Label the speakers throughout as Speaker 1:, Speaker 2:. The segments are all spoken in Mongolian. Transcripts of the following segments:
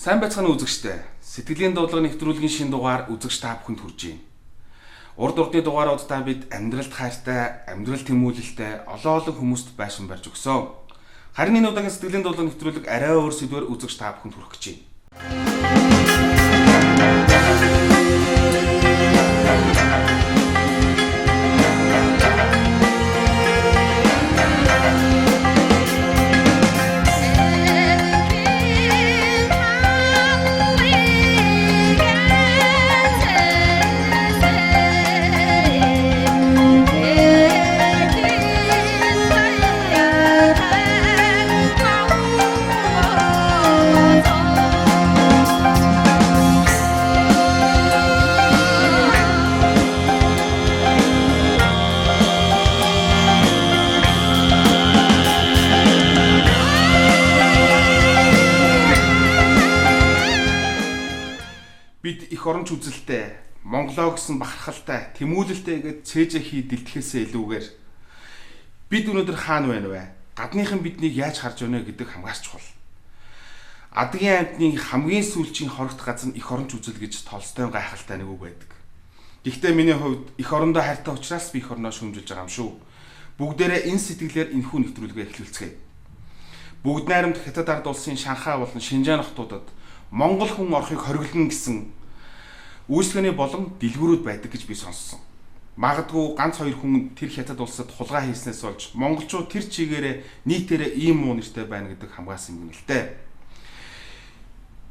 Speaker 1: Сайн байцгаана үзэгчтэй. Сэтгэлийн дуудлага нэвтрүүлгийн шинэ дугаар үзэгч та бүхэнд хүрж байна. Урд урдны дугааруудаа бид амьдралд хайртай, амьдрал тэмүүлэлтэй олон хүмүүст байшин барьж өгсөн. Харин энэ удаагийн сэтгэлийн дуудлага нэвтрүүлэг арай өөр сэдвээр үзэгч та бүхэнд хүрэх гэж байна. Бид их оронч үзэлтэй, Монголоо гэсэн бахархалтай, тэмүүлэлтэй гэж цээжээ хий дэлдэхээсээ илүүгээр бид өнөөдөр хаана байна вэ? Гадныхан биднийг яаж харж байна гэдэг хамгаарч чухал. Адгийн амьтны хамгийн сүүлчийн хорогт газар нь их оронч үзэл гэж Толстойн гайхалтай нэг үг байдаг. Гэхдээ миний хувьд их орондоо хайртай учраас би их орноо шүүмжилж байгаа юм шүү. Бүгдээрээ энэ сэтгэлээр энэхүү нэвтрүүлгээ эхлүүлцгээе. Бүгд найрамд Хятад ард улсын Шанхай болон Шинжаан хотуудад Монгол хүн орохыг хориглоно гэсэн үйлчлэгээний болон дэлгүүрүүд байдаг гэж би сонссон. Магадгүй ганц хоёр хүн тэр Хятад улсад хулгай хийснээс болж монголчууд тэр чигээрээ нийтээрээ ийм муу нэртэй байна гэдэг хамгаалсан юм л дээ.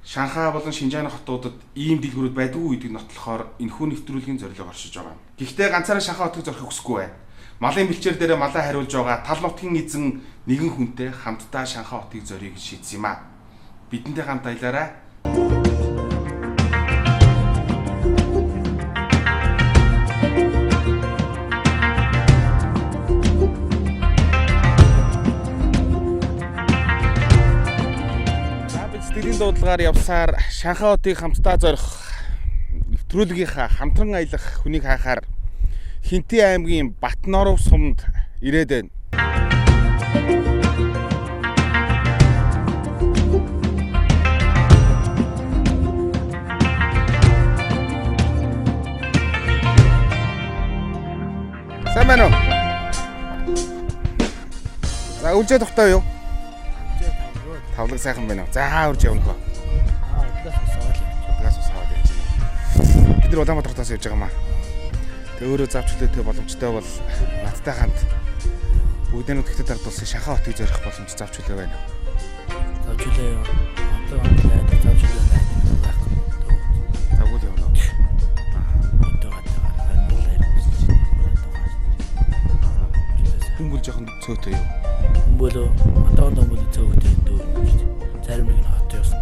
Speaker 1: Шанхай болон Шинжаан хотуудад ийм дэлгүүрүүд байдгүй гэдгийг нотлохоор энэхүү нэвтрүүлгийн зорилго оршиж байгаа юм. Гэхдээ ганцаараа Шанхай хотыг зорихыг хүсэхгүй байна. Малын бэлчээр дээрээ малаа хариулж байгаа тал нутгийн эзэн нэгэн хүнтэй хамтдаа Шанхай хотыг зорих гэж шийдсэн юм а. Бидэнтэй хамт аялаарай. Сэтгэлийн дуудлагаар явсаар Шанхай хотыг хамтдаа зорих нэвтрүүлгийнхаа хамтран аялах хүнийг хаахаар Хинтээ аймгийн Батноров сумд ирээд байна. Сайн байна уу? За үлжээ тухтай юу? Тавлаг сайхан байна уу? За үрж явна хөө. Удаас усаад явж байна. Бид нар Улаанбаатараас явж байгаа маа. Тэг өөрөө завч хүлээтэй боломжтой бол надтай хамт бүгдээ Хятад ард улсын Шанхай хотыг зорих боломж завч хүлээ байна.
Speaker 2: Завч хүлээ юу? Одоо онцлог завч хүлээ байхгүй.
Speaker 1: Завгүй явна. Хүмбэл жоохон цөөтэй юу?
Speaker 2: Хүмбэл одоо цөөхтэй дөө. Зарим нэг нь хот явсан.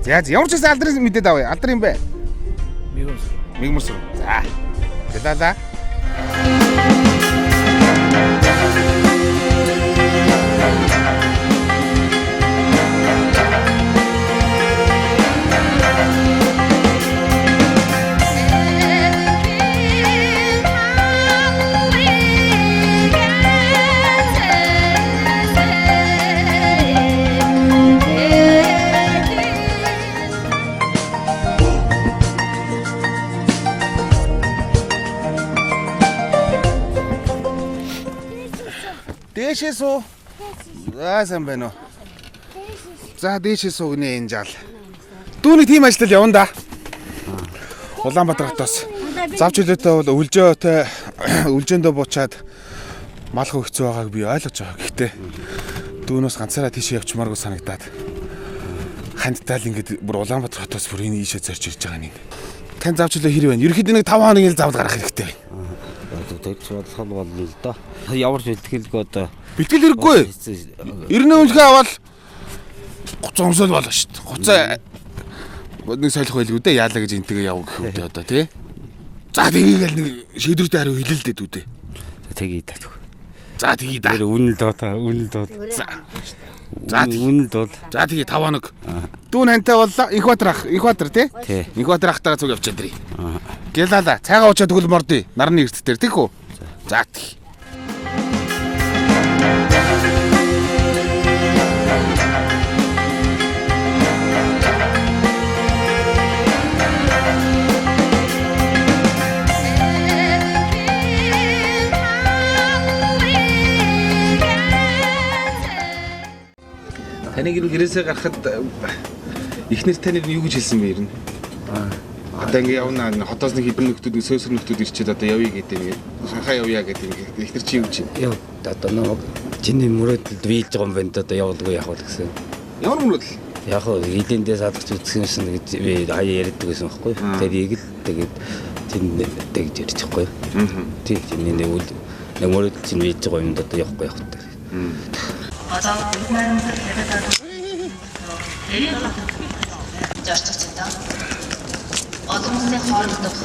Speaker 1: За ямар ч гэсэн алдрын мэдээд авъя. Алдар юм бэ? Мигмус. За. Дэлала. Дээшээ суу. За сайн байна уу. За дээшээ суугнэ энэ жаал. Дүүний тим ажиллал явна да. Улаанбаатар хотоос завч хүлээтэй бол үлжөөндөө буучаад малх өгцөө байгааг би ойлгож байгаа. Гэхдээ дүүнөөс ганцаараа тийшээ явчмааргүй санагдаад хандтаал ингээд бүр Улаанбаатар хотоос бүр энэ ийшээ зорж ирж байгаа нэг. Тань завч хүлээ хэр байна? Ерөнхийдөө нэг 5 хоногийн завд гарах хэрэгтэй байна.
Speaker 2: Тэгж бодлох нь болно л доо. Ямар ч бэлтгэлгүй одоо.
Speaker 1: Бэлтгэл хэрэггүй. 90 үнэлгээ аваад 30 өмсөл болно шүү дээ. 30 нэг солих байлгүй дээ. Яалаа гэж энтэйгээ яв гэх үү одоо тий. За тгийгээл нэг шийдвэртэй хариу хэлэл дээ дүү дээ.
Speaker 2: Тгий даа.
Speaker 1: За тгий даа.
Speaker 2: Үнэл доо та үнэл доо.
Speaker 1: За
Speaker 2: үнэл доо.
Speaker 1: За тгий 5 хоног. Дүүн хантай боллоо. Инхбатар тий. Инхбатар ахтаа цуг явчихад дэрий. Гэлаала. Цайгаа уучаад төгөл мордъё. Нарны эрт дээр тийх үү? За тгий. Таныг гэрээсээ гарахад эхнэр таныг юу гэж хэлсэн бэ ер нь? Одоо ингээ явна хотоос нэг хэдэн нөхдүүд сөйсөр нөхдүүд ирчээд одоо явъя гэдэг юм. Шанхай явъя гэдэг ингээ эхнэр чи юу гэж байна?
Speaker 2: Яа одоо нэг чиний мөрөөдөлд биелж байгаа юм байна одоо явуулгүй яах вэ гэсэн.
Speaker 1: Ямар мөрөөдөл?
Speaker 2: Яг хөө хилэндээ садагч үзсэн гэж би хаяа яриад байсан байхгүй. Тэрийг л тэгээд тэгж ярьж байхгүй. Тийм чиний нэг мөрөөдөл чинь биелж байгаа юм одоо явахгүй явах гэдэг.
Speaker 3: Одоо бидний зорчигчдаа олон улсын хоорондох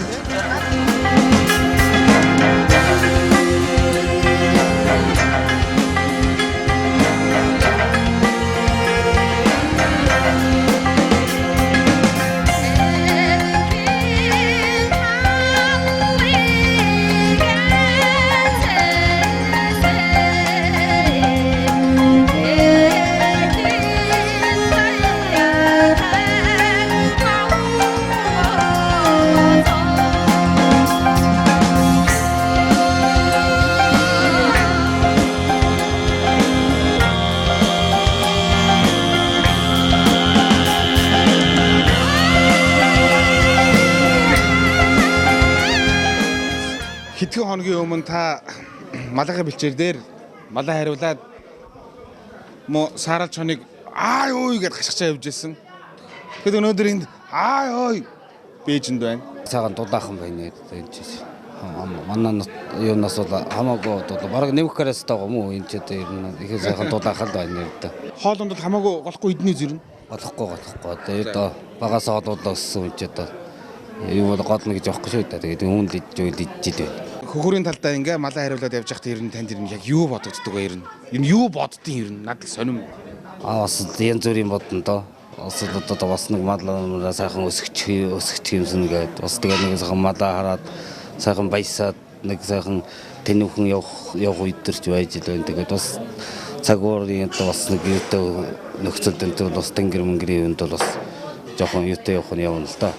Speaker 1: Хэдхэн хоногийн өмнө та малгай бэлчээр дээр малаа хариулаад мо саарал чоныг аа ой гэж хашгичаа явж исэн. Тэгэхэд өнөөдөр энд аа ой бэжэнд байна.
Speaker 2: Цагаан дулаахан байна энэ ч. Манай юунаас бол хамаагүй одоо бараг нэвх гараас тагаа мó энэ ч одоо ер нь их сайхан дулаахан байна юм да.
Speaker 1: Хоолонд бол хамаагүй голохгүй эдний зэрнэ.
Speaker 2: Болохгүй. Одоо багаас олуулсан юм ч одоо юу бол годно гэж явахгүй шүү дээ. Тэгээд үүнд идэж байна.
Speaker 1: Хөхөрийн талдаа ингээ малаа хариулаад явж байхдаа ер нь танд ер нь яг юу бодогддог вэ ер нь? Ер нь юу боддtiin ер нь надад сонирм.
Speaker 2: Бас янз бүрийн бодно доо. Бас одоо бас нэг малаа сайхан өсгч юмсан гэдэг. Бас тэгээ нэг сайхан малаа хараад сайхан баясаад нэг сайхан тэнүүхэн явах үдэрч байж л байна. Тэгээд бас цаг уурын одоо бас нэг юутай нөхцөлд энэ бас тэнгэр мөнгөрийн юунд бол бас жоохон юутай явах нь явна л да.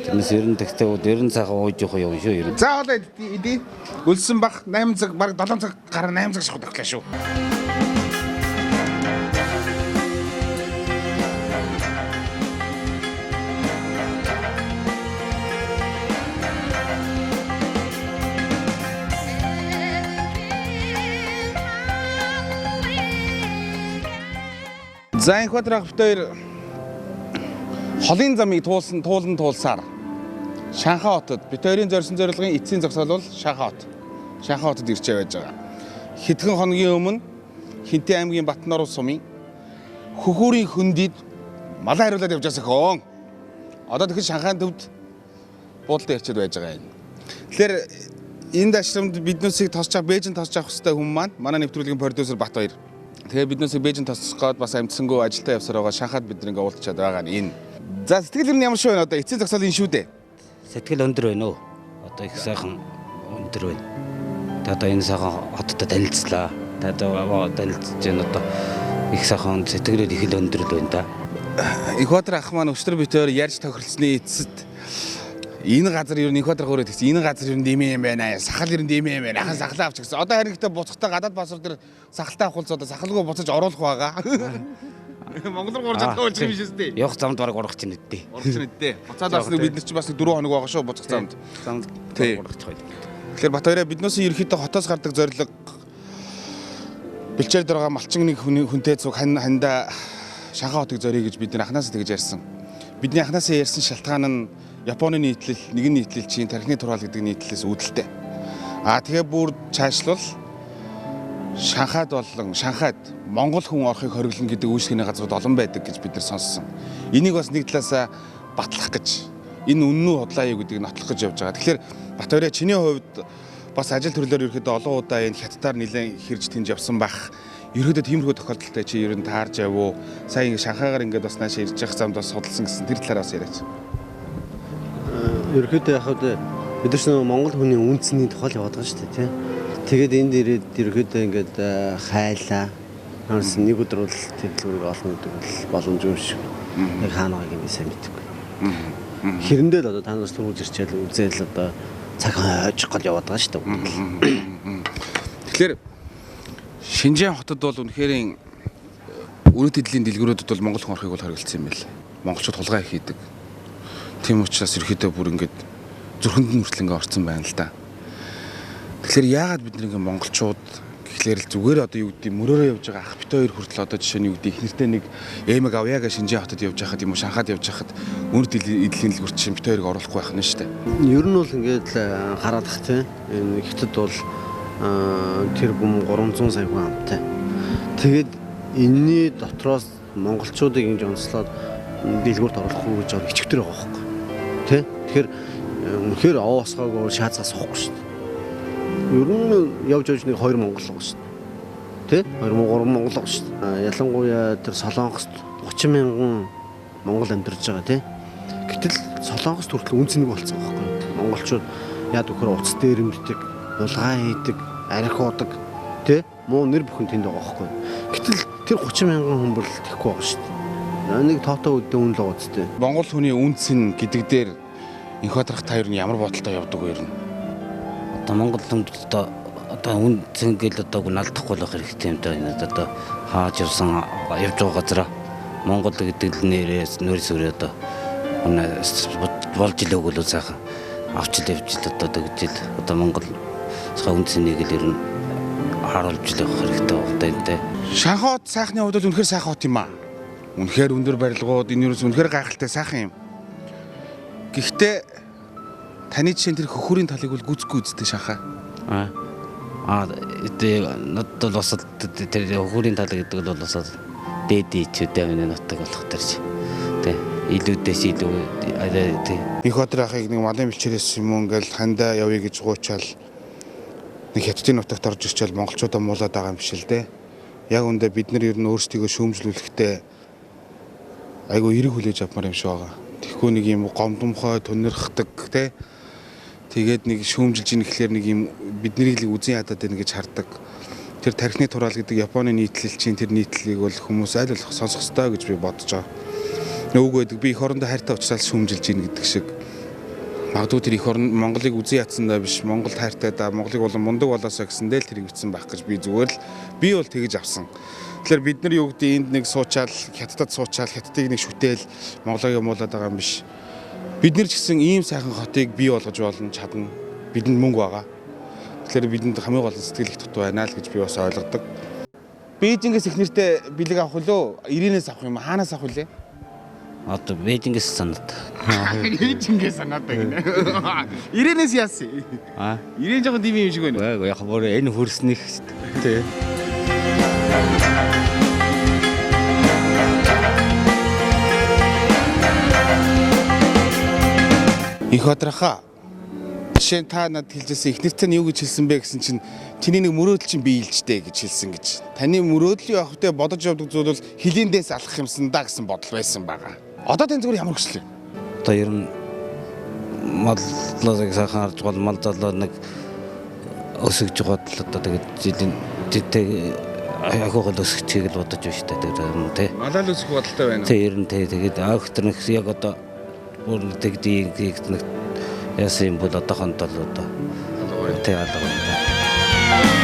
Speaker 2: Тэрнээс ер нь тэгтээ ер нь сайхан ууж явах юм шүү ер нь.
Speaker 1: За одоо идэ. Өлсөн бах 8 цаг баг 7 цаг гараа 8 цаг шахах таглаа шүү. За энэ квадрах битээр холын замыг туулсаар Шанхай хотод битээрийн зорьсон зорилгын эцсийн зогсоол бол Шанхай хот. Шанхай хотод ирчээ байж байгаа. Хэдхэн хоногийн өмнө Хинтээ аймгийн Батноруу сумын хөхүүрийн хөндөд малаа хариулаад явж байгаа хөө. Одоо тэгэхээр Шанхайн төвд буудалд ирчээд байж байгаа юм. Тэгэхээр энэ дашрамд биднээсийг тосч авах, Бээжин тосч авах хэрэгтэй хүмүүс маань манай нэвтрүүлгийн продюсер Батбаяр. Тэгээ биднээсийг Бээжин тосчих гээд бас амтсангүй ажилдаа явсаар байгаа Шанхайд бид нэг уулзчаад байгаа нь энэ. За сэтгэл юм ямар шүү вэ одоо эцсийн зогсоол энэ шүү дээ.
Speaker 2: Сэтгэл өндөр байна уу? Одоо их сайхан өндөр байна. Та одоо энэ сайхан хоттой танилцлаа. Та одоо танилцж байна одоо их сайхан сэтгэлээр их л өндөр л байна да.
Speaker 1: Эквадор ах маань өчтөр битээр ярьж тохиролцсны эцэст энэ газар ер нь Эквадор хүрээд гэсэн энэ газар ер нь дэмээ юм байна. Сахал ер нь дэмээ юм байна. Ахын сахлаа авч гэсэн. Одоо харин гэхдээ буцахтаа гадаад пассвор дээр сахалтай авахулц одоо сахалгүй буцаж оруулах байгаа. Монгол руу орж чадах юм биш үстэй.
Speaker 2: Явах замд бараг урах чинь үдээ.
Speaker 1: Урах чинь үдээ. Буцаад бас бид нар чинь бас 4 хоног байгаа шүү буцах замд.
Speaker 2: Замд урах чинь.
Speaker 1: Тэгэхээр Батбаяр биднээс ерөөхдөө хотоос гардаг зорилго бэлчээр дөрөга малчин нэг хүнтэй цуг хандаа Шанхай хотыг зориё гэж бид нар анханаас тэгж ярьсан. Бидний анханаас ярьсан шалтгаан нь Японы нийтлэл, нэгэн нийтлэлчийн тархины тургаал гэдэг нийтлэлээс үүдэлтэй. Тэгээ бүр цаашлал Шанхайд болон Шанхайд Монгол хүн орохыг хориглоно гэдэг үйлчлэгийн газрууд олон байдаг гэж бид нар сонссон. Энийг бас нэг талаасаа батлах гэж энэ үнэн үү худлаа юу гэдгийг нотлох гэж явж байгаа. Тэгэхээр Батбаяр чиний хувьд бас ажил төрлөөр ерөөхдөө олон удаа энэ хятадаар нэлээд хэрж тэнж явсан бах. Ерөөдөө тиймэрхүү тохиолдолтой чи ер нь таарж явв уу? Сая ингэ Шанхайгаар ингээд бас нааш ирж явах замд бас судалсан гэсэн тэр талаар бас яриач.
Speaker 4: Ерөөдөө яг бид нар Монгол хүний үнцний тухай яваад байгаа шүү дээ тийм. Тэгээд энд ирээд ерөөдөө ингээд хайлаа. Харс нэг өдөр бол тэглүүрийг олон өдөр боломж юм шиг. Яг хаана байгааг юм сайн мэдэхгүй. Хэрэндээ л одоо та нараас түрүүж ирчээл үзээл одоо цаг хойж гол яваад байгаа шүү дээ.
Speaker 1: Тэгэхээр Шинжаан хотод бол үнэхээр Өрөөт эдлийн дэлгүүрүүдэд бол монгол хүн орохыг бол хориглосон юм байл. Монголчууд хулгай хийдэг. Тийм учраас ерөөхдөө бүр ингээд зүрхэнд нь хүртэл ингээд орцсон байна л да. Тэгэхээр яагаад бид нэг монголчууд гэхлээр л зүгээр одоо юу гэдэг мөрөөрөө явж байгаа ах бит хоёр хүртэл одоо жишээ нь юу гэдэг их нэртэй нэг эмэг авъя гэж Шинжээ хотод явж байхад юм уу Шанхайд явж байхад өрөөт эдлийн дэлгүүрт чинь бит хоёрыг оруулахгүй байх нь шүү дээ.
Speaker 4: Ер нь бол ингээд хараад тах тийм энэ хятад бол тэр бүм 300 сая хүн амтай. Тэгээд энэний дотроос монголчуудыг ингэж онцлоод дэлгүүрт оруулахгүй гэж бол ичгтэр байгаа байхгүй. Тэ? Тэгэхээр үнэхээр овоосгоогүй шаацгаас авахгүй шүү дээ. Ер нь явж нэг 2 монгол байгаа шүү дээ. Тэ? 2 3 монгол байгаа шүү дээ. Ялангуяа тэр Солонгост 30 мянган монгол амьдарч байгаа тий. Гэтэл Солонгост хүртэл үнцнийг болцсон байхгүй. Монголчууд яад өгөхөр уц дээрэмддэг, булгаа хийдэг, арх уудаг тий. Муу нэр бүхэн тэнд байгаа байхгүй. Гэтэл тэр 30 мянган хүн бол тэхгүй байгаа шүү дээ. Нэг тоотоо үдэ үн л гоцтой.
Speaker 1: Монгол хүний үнц нь гэдэг дээр Энх Баатарх та юу ямар бодолтой явдаг вэ ер нь?
Speaker 2: Одоо Монгол хүнд одоо үнц ингээл одоо алдахгүй байх хэрэгтэй юм даа. Энэ одоо хааж явсан явж байгаа газараа Монгол гэдэг нэрээс нөөцөөр одоо болж илээг л сайхан авч л явж л одоо гэж одоо Монгол үнцнийг л ер нь харуулж л явах хэрэгтэй байна тэ.
Speaker 1: Шанхайд сайхны хувьд бол үнэхээр сайхан хот юм аа. Үнэхээр өндөр барилгууд энэ юус үнэхээр гайхалтай сайхан юм. Гэхдээ таны жишээ тэр хөхүүрийн талыг бол гүцгүй үздэг Шанхай.
Speaker 2: Надад бас тэр хөхүүрийн тал гэдэг бол бас дээдий чөдөө миний нутаг болох төрч. Тэ илүүдээс илүү тэ.
Speaker 1: Энх Баатар ахыг нэг малын бэлчээрээс юм ингээл хандаа явъя гэж гуйчаал нэг хятадын нутагт орж ирчээл монголчуудаа муулаад байгаа юм биш л дээ. Яг үндэ бид нар ер нь өөрсдийгөө шүүмжлүүлэхдээ айгу эрэг хүлээж авмаар юм шиг байгаа. Тэгэхгүй нэг юм гомдомхой тунирхдаг те. Тэгээд нэг шүүмжилж ийн гэхлээр нэг юм биднийг л үзэн ядаад байна гэж хардаг. Тэр тархины тураал гэдэг Японы нийтлэл чинь тэр нийтлэлийг бол хүмүүс аль болох сонсох ёстой гэж би бодож байгаа. Нүг байдаг би эх орондоо хайртай уулзаад шүүмжилж ийн гэдэг шиг. Магадгүй тэр эх орн Монголыг үзэн ядсандаа биш Монголд хайртай да Монголыг болон мундаг болоосоо гэсэндээ л тэр ивцэн байх гэж би зүгээр л би бол тэгэж авсан. Тэгэхээр бид нар юу гэдэг энд нэг суучаал хятадд суучаал хятадыг нэг шүтээл Монголыг муулаад байгаа юм биш. Бид нар ч гэсэн ийм сайхан хотыг бий болгож болно чадна. Бидэнд мөнгө байгаа. Тэгэхээр бидэнд хамгийн гол сэтгэл их дутуу байна л гэж би бас ойлгодог. Бээжингээс их нэртэй бэлэг авах үлөө? Ирээнээс авах юм хаанаас авах үлээ?
Speaker 2: Одоо Бээжингээс санаад.
Speaker 1: Бээжингээс санаад гинэ. Ирээнээс яасан? Ирээн жоохон дим юм шиг байна.
Speaker 2: Яг бүр энэ хөрснөх тий.
Speaker 1: Энх Баатархаа жишээ та надад хэлжсэн их нэртэй нь юу гэж хэлсэн бэ гэсэн чинь чиний нэг мөрөөдөл чинь биелжтэй гэж хэлсэн гэж. Таны мөрөөдөл явах хөтэ бодож явдаг зүйл бол хилийн дээс алах юмсан да гэсэн бодол байсан байгаа. Одоо тань зүгээр ямар хүсэл вэ?
Speaker 2: Одоо ер нь маллыг сайхан харж гол мал залуу нэг өсөж байгаа л одоо тэгээд жилийн агуугал өсгчийг л бодож байна шүү дээ тий.
Speaker 1: Малал өсөх бодолтой байна уу?
Speaker 2: Тий ер нь тэгээд аахтар нэг яг одоо бүр тэгдэг нэг яасан юм бол одоохонд л одоо тий алга байна.